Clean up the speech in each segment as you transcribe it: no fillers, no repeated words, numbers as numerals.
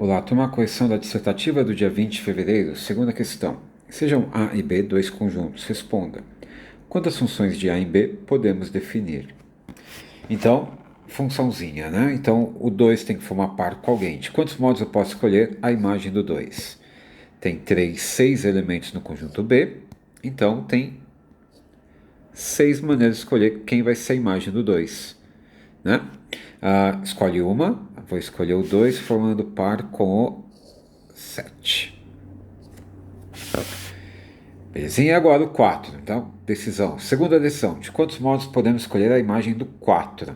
Olá, turma, a correção da dissertativa do dia 20 de fevereiro, segunda questão. Sejam A e B dois conjuntos. Responda. Quantas funções de A em B podemos definir? Então, funçãozinha, né? Então, o 2 tem que formar par com alguém. De quantos modos eu posso escolher a imagem do 2? Tem 6 elementos no conjunto B. Então, tem 6 maneiras de escolher quem vai ser a imagem do 2, né? Escolhe uma, vou escolher o 2 formando par com o 7. Belezinha, agora o 4. Então, decisão. Segunda decisão. De quantos modos podemos escolher a imagem do 4?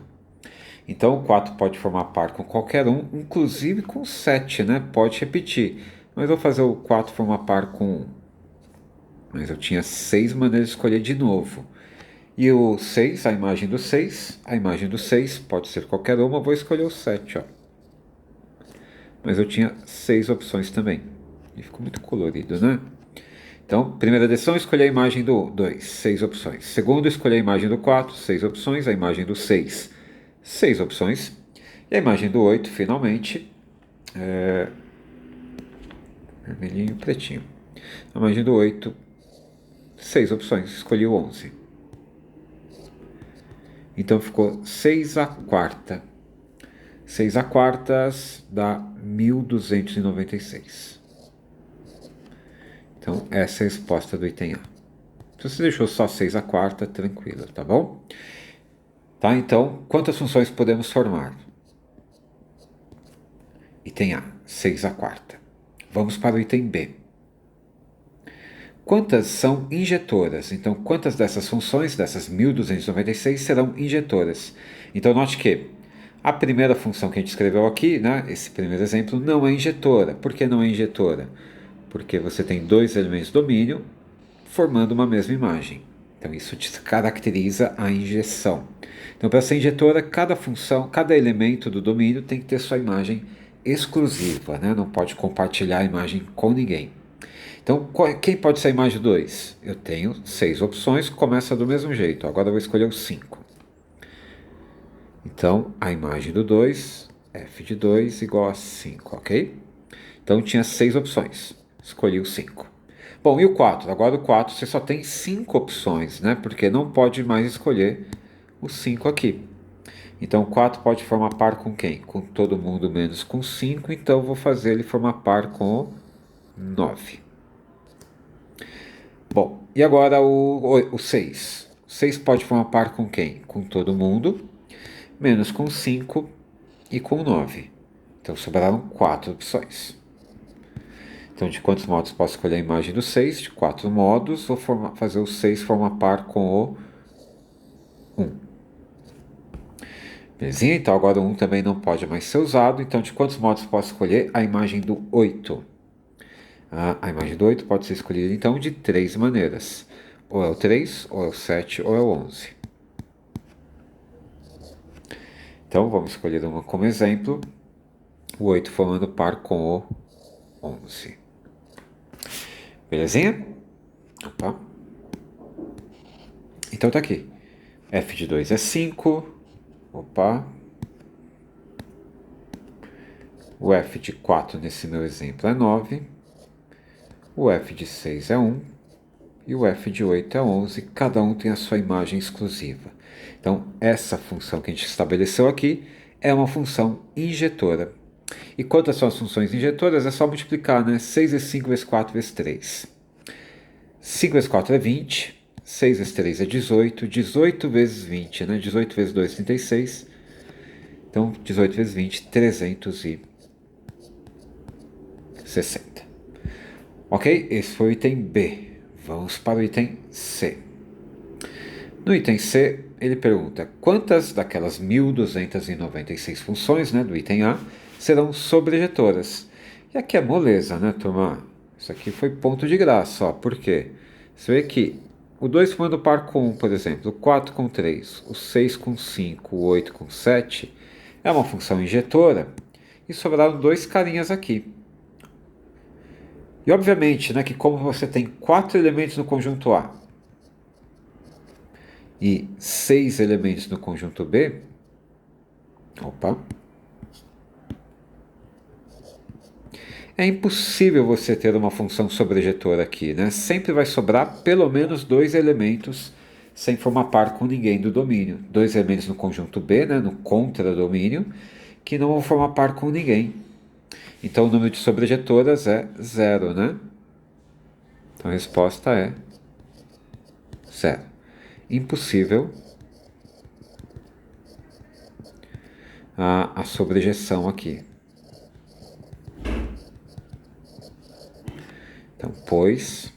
Então, o 4 pode formar par com qualquer um, inclusive com o 7, né? Pode repetir. Mas eu vou fazer o 4 formar par com 1. Mas eu tinha 6 maneiras de escolher de novo. E o 6, a imagem do 6. A imagem do 6 pode ser qualquer uma. Eu vou escolher o 7, ó. Mas eu tinha 6 opções também. E ficou muito colorido, né? Então, primeira decisão, escolher a imagem do 2, 6 opções. Segundo, escolher a imagem do 4, 6 opções. A imagem do 6, 6 opções. E a imagem do 8, finalmente, vermelhinho e pretinho. A imagem do 8, 6 opções. Escolhi o 11. Então ficou 6 a quarta. 6 a quartas dá 1296. Então, essa é a resposta do item A. Se você deixou só 6 a quarta, tranquilo, tá bom? Tá, então, quantas funções podemos formar? Item A, 6 a quarta. Vamos para o item B. Quantas são injetoras? Então, quantas dessas funções, dessas 1296, serão injetoras? Então, note que a primeira função que a gente escreveu aqui, né, esse primeiro exemplo, não é injetora. Por que não é injetora? Porque você tem dois elementos domínio formando uma mesma imagem. Então, isso caracteriza a injeção. Então, para ser injetora, cada função, cada elemento do domínio tem que ter sua imagem exclusiva, né? Não pode compartilhar a imagem com ninguém. Então, quem pode ser a imagem 2? Eu tenho 6 opções, começa do mesmo jeito. Agora eu vou escolher o 5. Então, a imagem do 2, f de 2 igual a 5, ok? Então, tinha 6 opções. Escolhi o 5. Bom, e o 4? Agora o 4 você só tem 5 opções, né? Porque não pode mais escolher o 5 aqui. Então, o 4 pode formar par com quem? Com todo mundo menos com 5. Então, eu vou fazer ele formar par com o 9. Bom, e agora o 6. O 6 pode formar par com quem? Com todo mundo, menos com 5 e com 9. Então sobraram 4 opções. Então, de quantos modos posso escolher a imagem do 6? De 4 modos, vou fazer o 6 formar par com o 1. Belezinha? Então agora o 1 também não pode mais ser usado. Então, de quantos modos posso escolher a imagem do 8? A imagem do 8 pode ser escolhida então de 3 maneiras. Ou é o 3, ou é o 7, ou é o 11. Então vamos escolher uma como exemplo. O 8 formando par com o 11. Belezinha? Opa. Então tá aqui. F de 2 é 5. Opa. O F de 4 nesse meu exemplo é 9. O F de 6 é 1. E o F de 8 é 11. Cada um tem a sua imagem exclusiva. Então, essa função que a gente estabeleceu aqui é uma função injetora. E quantas são as funções injetoras? É só multiplicar, né? 6 vezes 5 vezes 4 vezes 3. 5 vezes 4 é 20. 6 vezes 3 é 18. 18 vezes 20, né? 18 vezes 2 é 36. Então, 18 vezes 20, 360. Ok? Esse foi o item B. Vamos para o item C. No item C, ele pergunta quantas daquelas 1296 funções, né, do item A serão sobrejetoras. E aqui é moleza, né, turma? Isso aqui foi ponto de graça, ó. Por quê? Você vê que o 2 formando par com 1, por exemplo, o 4 com 3, o 6 com 5, o 8 com 7, é uma função injetora e sobraram dois carinhas aqui. E obviamente, né, que como você tem 4 elementos no conjunto A e 6 elementos no conjunto B, opa, É impossível você ter uma função sobrejetora aqui, né? Sempre vai sobrar pelo menos dois elementos sem formar par com ninguém do domínio. Dois elementos no conjunto B, né, no contradomínio, que não vão formar par com ninguém. Então o número de sobrejetoras é zero, né? Então a resposta é zero. Impossível a sobrejeção aqui. Então, pois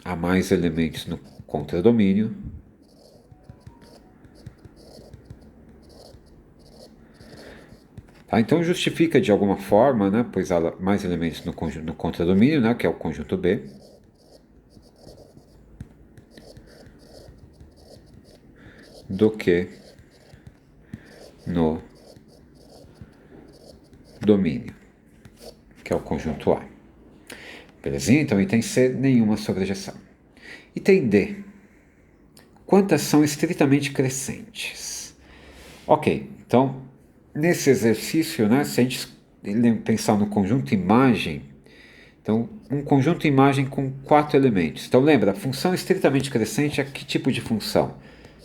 há mais elementos no contradomínio, tá? Então justifica de alguma forma, né, pois há mais elementos no contradomínio, né, que é o conjunto B, do que no domínio, que é o conjunto A. Belezinha? Então, item C, nenhuma sobrejeção. Item D. Quantas são estritamente crescentes? Ok, então, nesse exercício, né, se a gente pensar no conjunto imagem, então, um conjunto imagem com 4 elementos. Então, lembra, a função estritamente crescente é que tipo de função?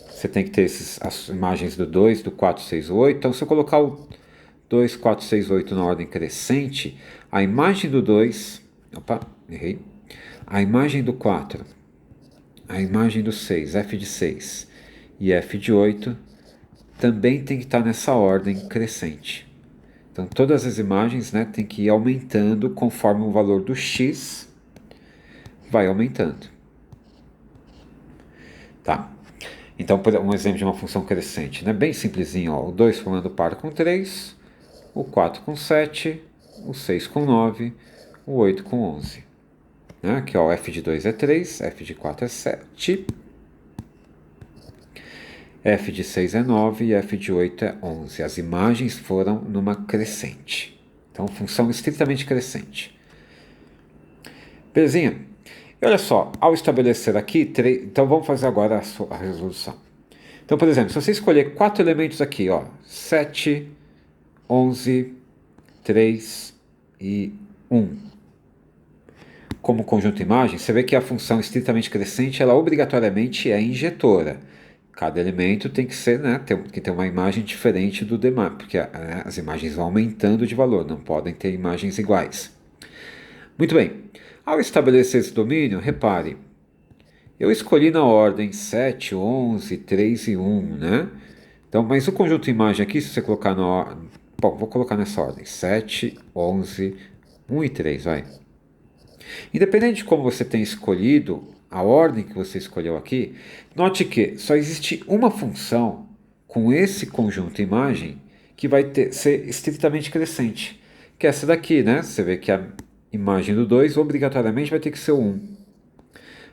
Você tem que ter as imagens do 2, do 4, 6, 8. Então, se eu colocar o 2, 4, 6, 8 na ordem crescente, a imagem do 2, opa, errei, a imagem do 4, a imagem do 6, f de 6 e f de 8, também tem que estar nessa ordem crescente. Então, todas as imagens, né, tem que ir aumentando conforme o valor do x vai aumentando. Tá. Então, um exemplo de uma função crescente, né? Bem simplesinho, ó. O 2 formando par com 3, o 4 com 7, o 6 com 9, o 8 com 11. Né? Aqui, ó, f de 2 é 3, f de 4 é 7, f de 6 é 9 e f de 8 é 11. As imagens foram numa crescente. Então, função estritamente crescente. Belezinha? E olha só, ao estabelecer aqui, então vamos fazer agora a resolução. Então, por exemplo, se você escolher 4 elementos aqui, ó, 7, 11, 3 e 1, como conjunto imagem, você vê que a função estritamente crescente, ela obrigatoriamente é injetora. Cada elemento tem que ser, né, tem que ter uma imagem diferente do demais, porque né, as imagens vão aumentando de valor, não podem ter imagens iguais. Muito bem. Ao estabelecer esse domínio, repare, eu escolhi na ordem 7, 11, 3 e 1, né? Então, mas o conjunto imagem aqui, se você colocar na ordem... Bom, vou colocar nessa ordem. 7, 11, 1 e 3, vai. Independente de como você tenha escolhido, a ordem que você escolheu aqui, note que só existe uma função com esse conjunto imagem que vai ser estritamente crescente, que é essa daqui, né? Você vê que a imagem do 2 obrigatoriamente vai ter que ser o 1.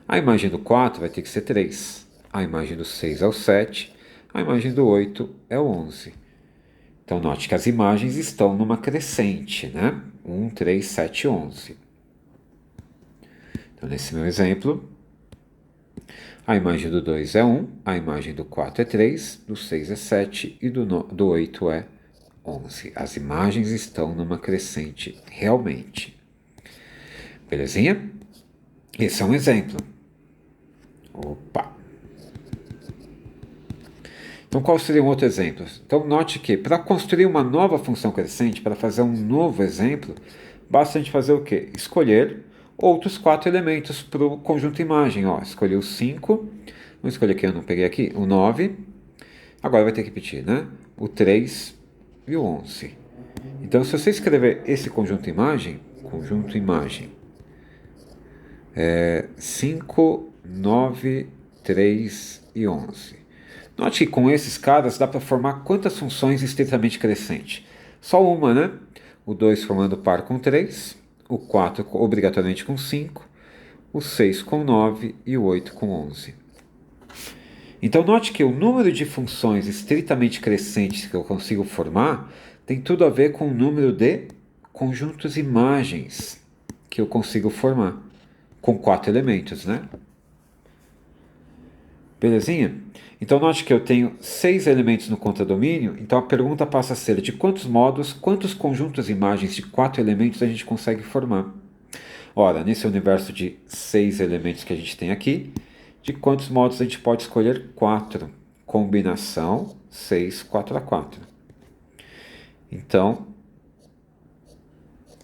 A imagem do 4 vai ter que ser 3. A imagem do 6 é o 7. A imagem do 8 é o 11. Então, note que as imagens estão numa crescente, né? 1, 3, 7, 11. Então, nesse meu exemplo, a imagem do 2 é 1, a imagem do 4 é 3, do 6 é 7 e do 8 é 11. As imagens estão numa crescente realmente. Belezinha? Esse é um exemplo. Opa! Então, qual seria um outro exemplo? Então, note que para construir uma nova função crescente, para fazer um novo exemplo, basta a gente fazer o quê? Escolher outros 4 elementos para o conjunto imagem. Ó, escolhi o 5, vamos escolher aqui, eu não peguei aqui, o 9, agora vai ter que repetir, né? O 3 e o 11. Então, se você escrever esse conjunto imagem, 5, 9, 3 e 11. Note que com esses caras dá para formar quantas funções estritamente crescentes? Só uma, né? O 2 formando par com 3, o 4 obrigatoriamente com 5, o 6 com 9 e o 8 com 11. Então note que o número de funções estritamente crescentes que eu consigo formar tem tudo a ver com o número de conjuntos imagens que eu consigo formar, com 4 elementos, né? Belezinha? Então note que eu tenho 6 elementos no contradomínio, então a pergunta passa a ser de quantos modos, quantos conjuntos de imagens de 4 elementos a gente consegue formar. Ora, nesse universo de 6 elementos que a gente tem aqui, de quantos modos a gente pode escolher 4? Combinação 6, 4 a 4. Então,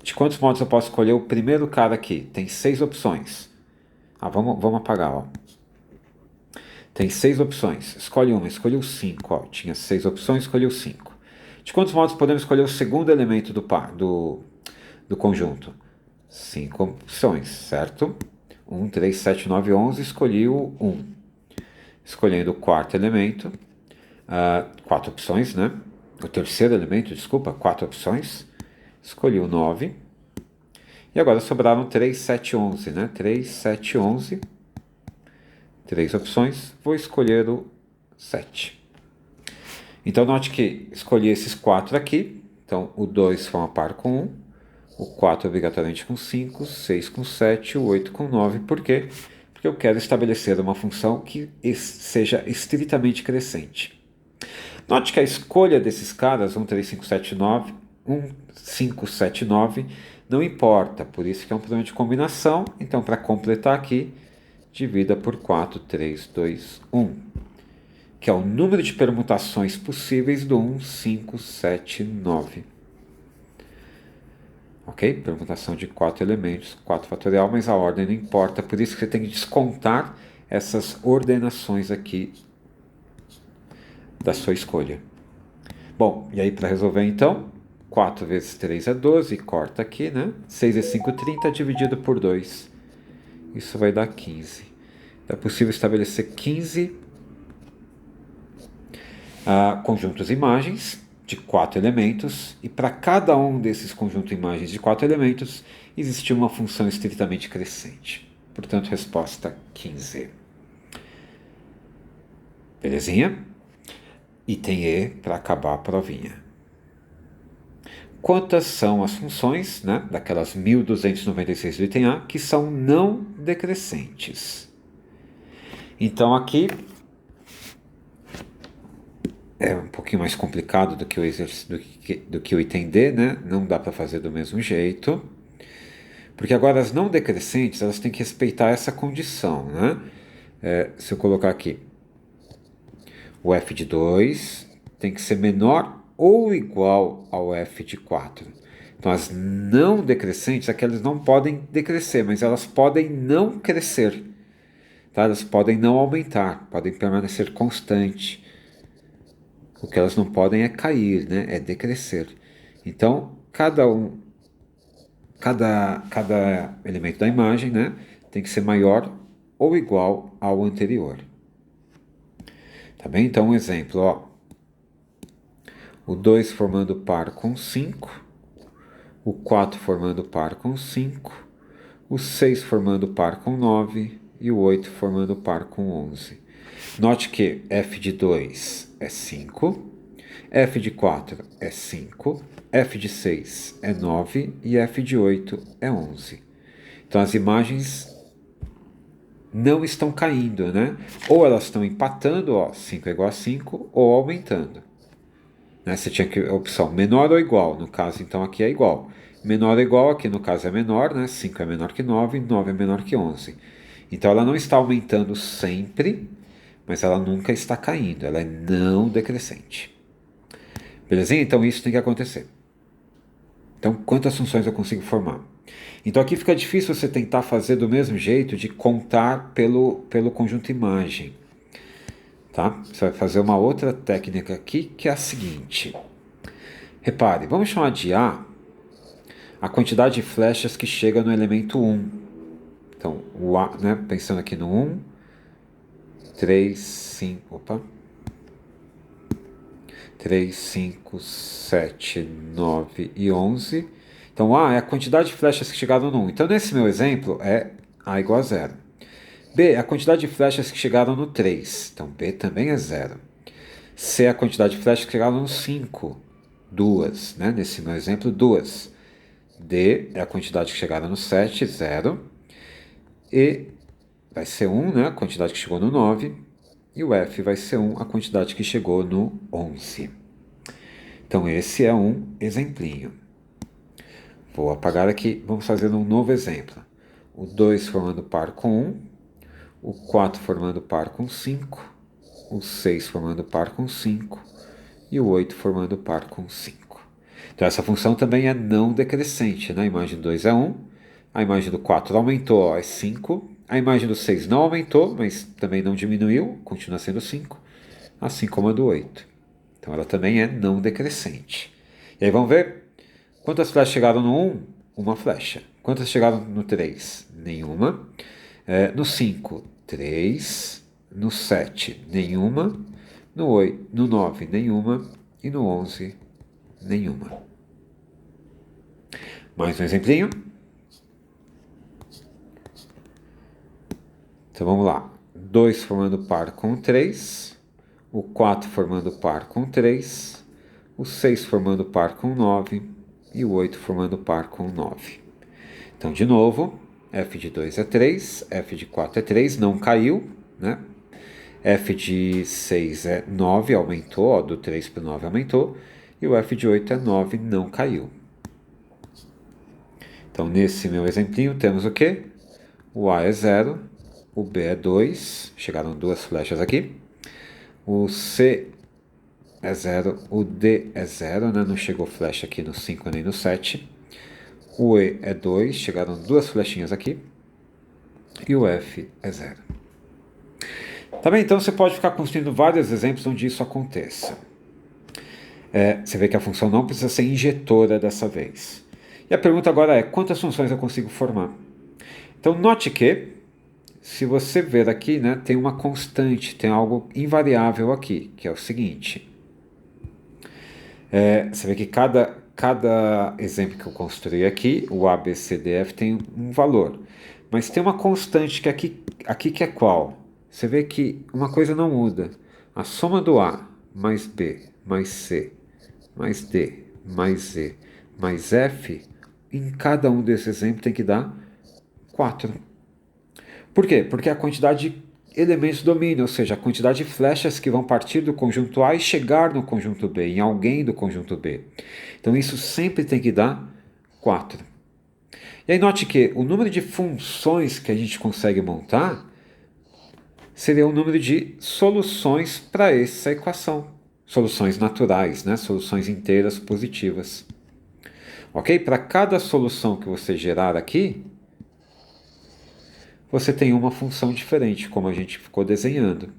de quantos modos eu posso escolher o primeiro cara aqui? Tem 6 opções. Vamos apagar, ó. Tem 6 opções. Escolhe uma, escolheu 5. Ó. Tinha 6 opções, escolheu 5. De quantos modos podemos escolher o segundo elemento do conjunto? 5 opções, certo? 1, 3, 7, 9, 11. Escolhi o 1. Escolhendo o quarto elemento. 4 opções, né? O terceiro elemento, desculpa, 4 opções. Escolhi o 9. E agora sobraram 3, 7, 11, né? 3, 7, 11. 3 opções. Vou escolher o 7. Então, note que escolhi esses 4 aqui. Então, o 2 forma par com 1. O 4 obrigatoriamente com 5. O 6 com 7. O 8 com 9. Por quê? Porque eu quero estabelecer uma função que seja estritamente crescente. Note que a escolha desses caras, 1, 3, 5, 7, 9, 1, 5, 7, 9, não importa, por isso que é um problema de combinação. Então, para completar aqui, divida por 4, 3, 2, 1, que é o número de permutações possíveis do 1, 5, 7, 9. Ok? Permutação de 4 elementos, 4 fatorial, mas a ordem não importa, por isso que você tem que descontar essas ordenações aqui da sua escolha. Bom, e aí para resolver então, 4 vezes 3 é 12, corta aqui, né? 6 vezes 5, 30, dividido por 2. Isso vai dar 15. É possível estabelecer 15 conjuntos de imagens de 4 elementos, e para cada um desses conjuntos de imagens de 4 elementos, existe uma função estritamente crescente. Portanto, resposta 15. Belezinha? Item E para acabar a provinha. Quantas são as funções, né, daquelas 1296 do item A, que são não decrescentes? Então aqui é um pouquinho mais complicado do que o item D, né? Não dá para fazer do mesmo jeito. Porque agora as não decrescentes, elas têm que respeitar essa condição, né? Se eu colocar aqui o f de 2 tem que ser menor ou igual ao f de 4. Então as não decrescentes, aquelas não podem decrescer, mas elas podem não crescer. Tá? Elas podem não aumentar, podem permanecer constante. O que elas não podem é cair, né? É decrescer. Então, cada elemento da imagem, né, tem que ser maior ou igual ao anterior. Tá bem? Então, um exemplo, ó. O 2 formando par com 5, o 4 formando par com 5, o 6 formando par com 9 e o 8 formando par com 11. Note que f de 2 é 5, f de 4 é 5, f de 6 é 9 e f de 8 é 11. Então as imagens não estão caindo, né? Ou elas estão empatando, ó, 5 é igual a 5, ou aumentando. Né? Você tinha que a opção menor ou igual, no caso então aqui é igual. Menor ou igual, aqui no caso é menor, né? 5 é menor que 9, 9 é menor que 11. Então ela não está aumentando sempre, mas ela nunca está caindo, ela é não decrescente. Belezinha? Então isso tem que acontecer. Então quantas funções eu consigo formar? Então aqui fica difícil você tentar fazer do mesmo jeito de contar pelo conjunto imagem. Tá? Você vai fazer uma outra técnica aqui que é a seguinte. Repare, vamos chamar de a quantidade de flechas que chega no elemento 1. Então, o A, né, pensando aqui no 1, 3, 5, 3, 5, 7, 9 e 11. Então, A é a quantidade de flechas que chegaram no 1. Então, nesse meu exemplo, é A igual a 0. B é a quantidade de flechas que chegaram no 3. Então, B também é 0. C é a quantidade de flechas que chegaram no 5. 2, né? Nesse meu exemplo, 2. D é a quantidade que chegaram no 7, 0. E vai ser 1, né? A quantidade que chegou no 9. e o F vai ser 1, a quantidade que chegou no 11. Então esse é um exemplinho. Vou apagar aqui, vamos fazer um novo exemplo. O 2 formando par com 1, o 4 formando par com 5, o 6 formando par com 5 e o 8 formando par com 5. Então essa função também é não decrescente, né? A imagem do 2 é 1, a imagem do 4 aumentou, é 5, a imagem do 6 não aumentou, mas também não diminuiu, continua sendo 5, assim como a do 8. Então ela também é não decrescente. E aí vamos ver quantas flechas chegaram no 1? Uma flecha. Quantas chegaram no 3? Nenhuma. No 5, 3. No 7, nenhuma. No 8, no 9, nenhuma. E no 11, nenhuma. Mais um exemplinho. Então vamos lá. 2 formando par com 3. O 4 formando par com 3. O 6 formando par com 9. E o 8 formando par com 9. Então, de novo, f de 2 é 3, f de 4 é 3, não caiu, né? F de 6 é 9, aumentou, ó, do 3 para o 9 aumentou, e o f de 8 é 9, não caiu. Então, nesse meu exemplinho, temos o quê? O A é 0, o B é 2, chegaram duas flechas aqui, o C é 0, o D é 0, né? Não chegou flecha aqui no 5 nem no 7, o E é 2, chegaram duas flechinhas aqui, e o F é 0. Tá bem? Então você pode ficar construindo vários exemplos onde isso aconteça. Você vê que a função não precisa ser injetora dessa vez. E a pergunta agora é, quantas funções eu consigo formar? Então note que, se você ver aqui, né, tem uma constante, tem algo invariável aqui, que é o seguinte. Você vê que cada exemplo que eu construí aqui, o A, B, C, D, F, tem um valor. Mas tem uma constante que aqui que é qual? Você vê que uma coisa não muda. A soma do A mais B mais C mais D mais E mais F, em cada um desses exemplos tem que dar 4. Por quê? Porque a quantidade de elementos domina, ou seja, a quantidade de flechas que vão partir do conjunto A e chegar no conjunto B, em alguém do conjunto B. Então isso sempre tem que dar 4. E aí note que o número de funções que a gente consegue montar seria o número de soluções para essa equação. Soluções naturais, né? Soluções inteiras positivas. Ok? Para cada solução que você gerar aqui, você tem uma função diferente, como a gente ficou desenhando.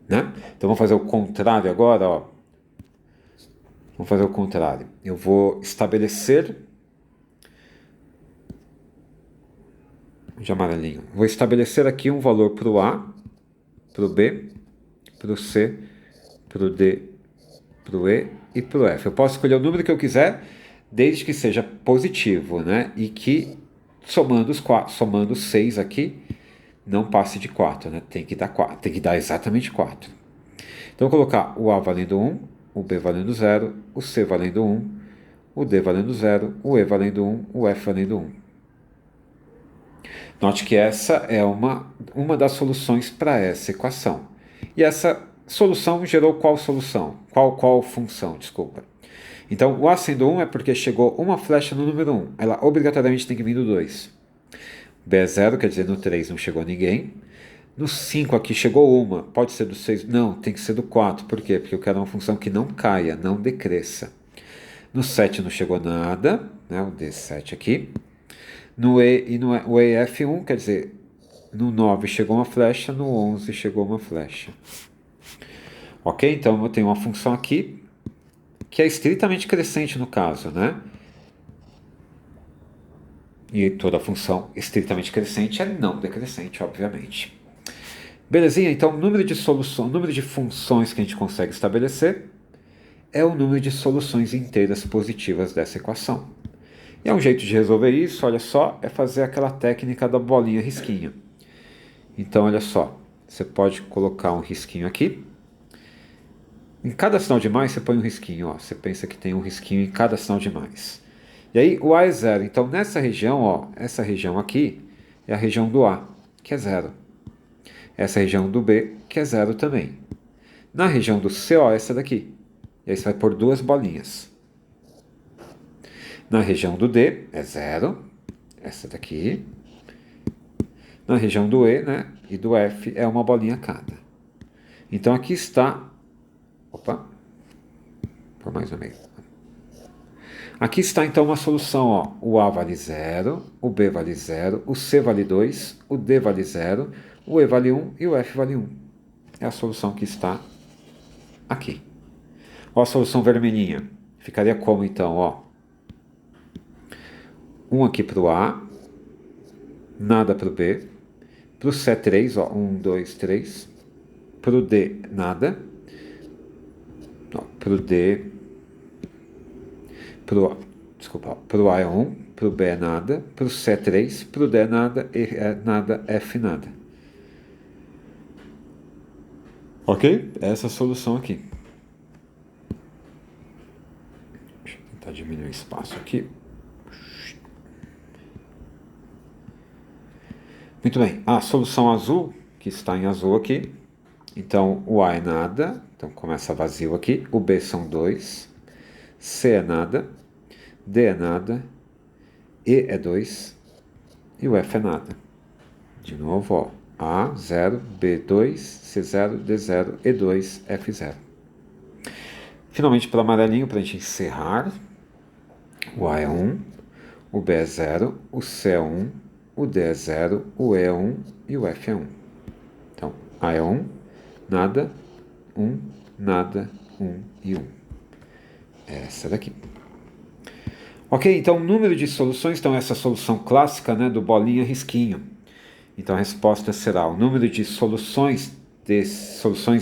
Né? Então vamos fazer o contrário agora. Ó. Vamos fazer o contrário. Eu vou estabelecer... de amarelinho. Vou estabelecer aqui um valor para o A, para o B, para o C, para o D, para o E e para o F. Eu posso escolher o número que eu quiser, desde que seja positivo, né? E que somando 6 aqui, não passe de 4, né? Tem que dar 4, tem que dar exatamente 4. Então, eu vou colocar o A valendo 1, o B valendo 0, o C valendo 1, o D valendo 0, o E valendo 1, o F valendo 1. Note que essa é uma das soluções para essa equação. E essa solução gerou qual solução? Qual função, desculpa. Então, o A sendo 1 é porque chegou uma flecha no número 1. Ela obrigatoriamente tem que vir do 2. B é 0, quer dizer, no 3 não chegou ninguém. No 5 aqui chegou uma. Pode ser do 6? Não, tem que ser do 4. Por quê? Porque eu quero uma função que não caia, não decresça. No 7 não chegou nada, né? O D7 aqui. No E e no o EF1, quer dizer, no 9 chegou uma flecha, no 11 chegou uma flecha. Ok? Então eu tenho uma função aqui que é estritamente crescente no caso, né? E toda função estritamente crescente é não decrescente, obviamente. Belezinha? Então o número de funções que a gente consegue estabelecer é o número de soluções inteiras positivas dessa equação. E um jeito de resolver isso, olha só, é fazer aquela técnica da bolinha risquinho. Então, olha só, você pode colocar um risquinho aqui. Em cada sinal de mais, você põe um risquinho. Ó. Você pensa que tem um risquinho em cada sinal de mais. E aí, o A é 0. Então, nessa região, ó, essa região aqui é a região do A, que é 0. Essa região do B, que é 0 também. Na região do CO, essa daqui. E aí você vai pôr 2 bolinhas. Na região do D, é 0. Essa daqui. Na região do E, né, e do F, é uma bolinha cada. Então aqui está... Opa. Por mais no meio. Aqui está então uma solução, ó. O A vale 0, o B vale 0, o C vale 2, o D vale 0, o E vale 1 e o F vale 1. É a solução que está aqui. Ó, a solução vermelhinha. Ficaria como então, ó? 1 aqui para o A, nada para o B, para o C é 3, ó, 1, 2, 3, para o D nada, para o D, para o A é 1, para o B é nada, para o C é 3, para o D é nada, E é nada, F nada. Ok? Essa é a solução aqui. Deixa eu tentar diminuir o espaço aqui. Muito bem. A solução azul, que está em azul aqui. Então, o A é nada. Então, começa vazio aqui. O B são 2. C é nada. D é nada. E é 2. E o F é nada. De novo, ó. A, 0. B, 2. C, 0. D, 0. E, 2. F, 0. Finalmente, para o amarelinho, para a gente encerrar. O A é 1. O B é 0. O C é 1. O D é 0. O E é 1. E o F é 1. Então, A é 1. Nada. 1. Nada. 1 e 1. Essa daqui. Ok, então o número de soluções, então essa solução clássica, né, do bolinha risquinho. Então a resposta será o número de soluções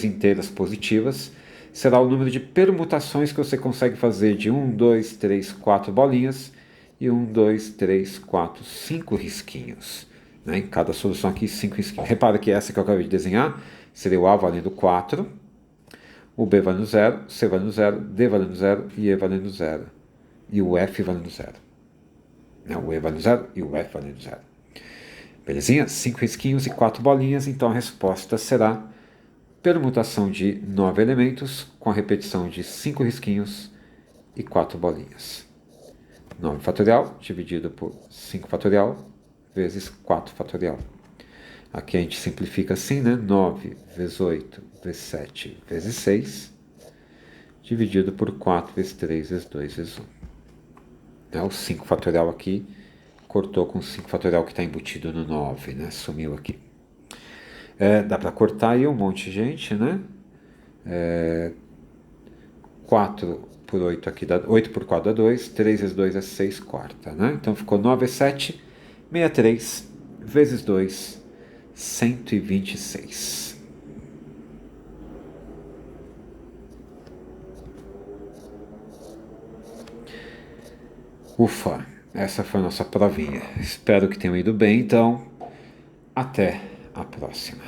inteiras positivas será o número de permutações que você consegue fazer de 1, 2, 3, 4 bolinhas e 1, 2, 3, 4, 5 risquinhos. Né? Em cada solução aqui, 5 risquinhos. Repara que essa que eu acabei de desenhar seria o A valendo 4, o B valendo 0, o C valendo 0, D valendo 0 e E valendo 0. E o F valendo 0. O E valendo 0 e o F valendo 0. Belezinha? 5 risquinhos e 4 bolinhas, então a resposta será permutação de 9 elementos com a repetição de 5 risquinhos e 4 bolinhas. 9 fatorial dividido por 5 fatorial vezes 4 fatorial. Aqui a gente simplifica assim, né? 9 vezes 8 vezes 7 vezes 6 dividido por 4 vezes 3 vezes 2 vezes 1. O 5 fatorial aqui cortou com o 5 fatorial que está embutido no 9, né? Sumiu aqui. Dá para cortar aí um monte de gente, né? 4 por 8 aqui dá 8 por 4 dá 2, 3 vezes 2 é 6 quarta, né? Então ficou 9 vezes 7, 63 vezes 2, 126. Ufa, essa foi a nossa provinha. Espero que tenham ido bem, então até a próxima.